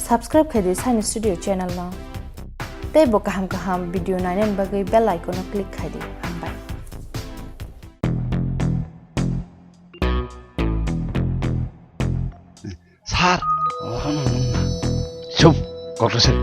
subscribe khadi Science Studio channel no. Te bo kaham video nainen bagai bell icon no click khadi hambai. Sar, Shub, Gorse.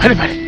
Hadi.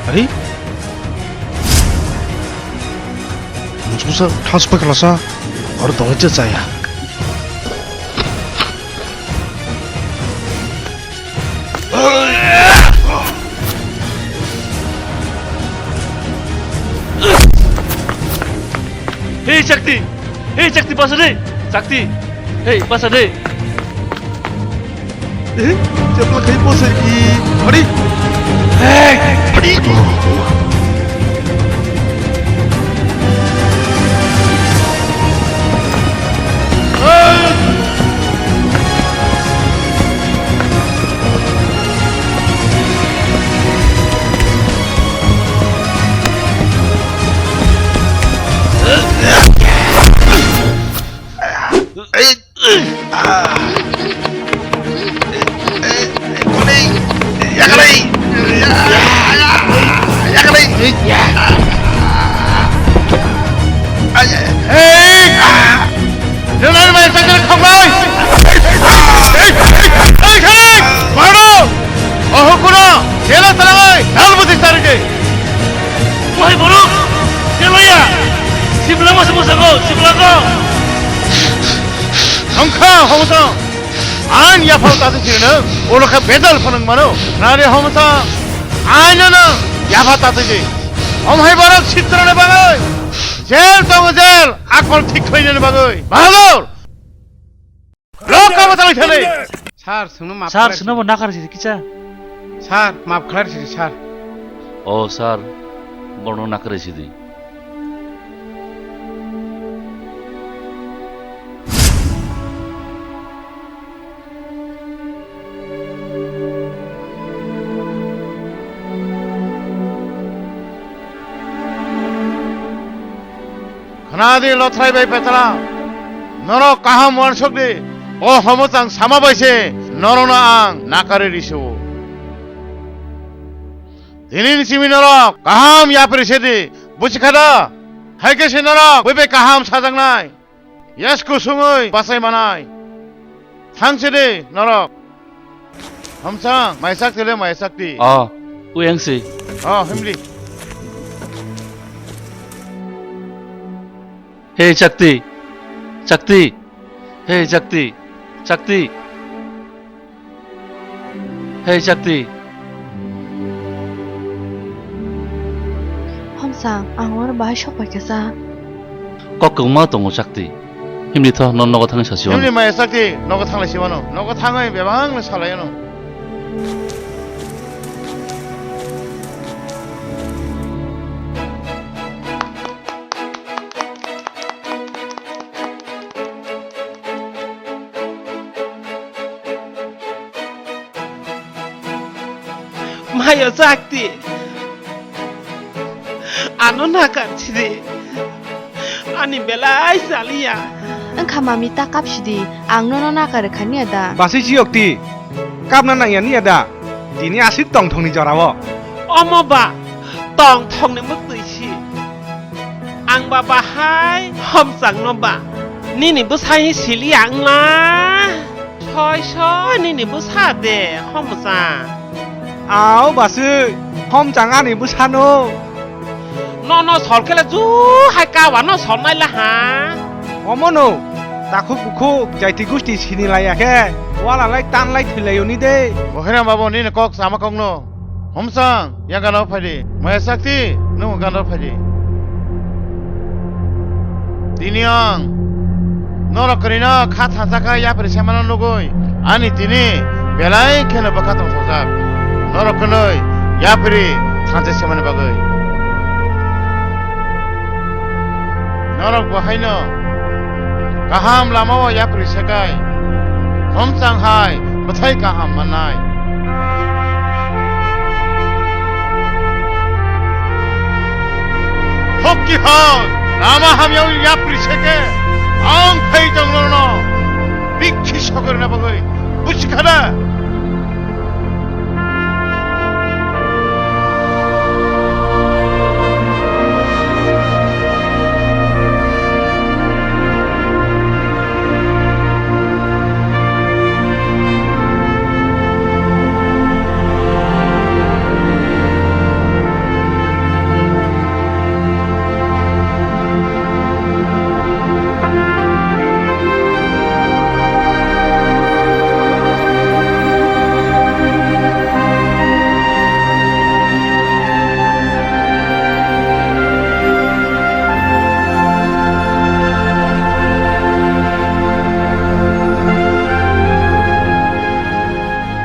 Ari? Susah, transfer kelasa. Orang dong aja saya. Hey Shakti, basa deh. Shakti, hey basa deh. Siapa lagi bos ini? Ari? Ari? 야파로 따뜻이는 오락한 매달 파는 거는 나리 하면서 아니는 야파 따뜻이 엄해바람 시들어내 방을 제일 동은 제일 악벌 틱커 있는 방을 마늘 럭가마당을 켜내 Sar, sunu maaf. Sar, kenapa nakar sih kita? Sar, maaf kelar sih, Sar. Oh, Sar, baru nakar sih. 하나디 러트라이 바이 페트라 너로 까함 원석디 오 허모땅 사마바이세 너로나 앙 나카를 이쇼 디닌 시미 너로 까함 야프리세디 무식하다 할게시 너로 왜배 까함 사장나이 예스쿠 숭의 바사이 마나이 상세디 너로 함상 마이삭들레 마이삭디 Ah, uyang sih. 힘리 Hei Sakti, Sakti, hei Sakti, Sakti, hei Sakti. homsang angor ba shop pakesa Kok kemana tunggu Sakti? Himli toh non nogo thang sasiwan. 힘리 마이삭디 너가 탕을 시원노 너가 탕의 매방을 살아요노 Mayo sakti. Anu nakar sih. Ani belai salia. engkha mami ta kapshidi angno no nakar khania da বাসি চিয়কটি কামনা নাইয়া নিয়া দা দিনে আসি টং টংনি জরাব Omo ba, tong tong ne mức tụi chi. Ang ba ba hai, hom sang no ba. Ni ni bus hai sili ang la. Choi choi ni ni bus ha de, hom sa. เอาบาซื้อห้อมจังอันนี้บุชาโน No no sol ke la ju, hai ka wa no sol nai la ha. อมโนตาคุกบุคุกใจติกุสติชินิไลอะแค่ว่าละไลตันไลถึงเลยอยู่นี่เด้ 뭐해나 바보 니네 꼭 사마콩노 홈상 양가노 파디 마야삭티 너무 간도 파디 디니앙 너라 그리나 카타사카 야프리 세마노 노고이 아니 디니 벨라이 케노 바카토 소작 너라 그노이 야프리 탄제 세마노 바고이 너라 고하이노 가함 라마와 야프리 세가이 홈상 하이 बथाई कहाँ मनाई हॉकी हाल रामा हम यौ याप्री छके आंग फै जंगलनो बिखि सकरना बगै बुझखना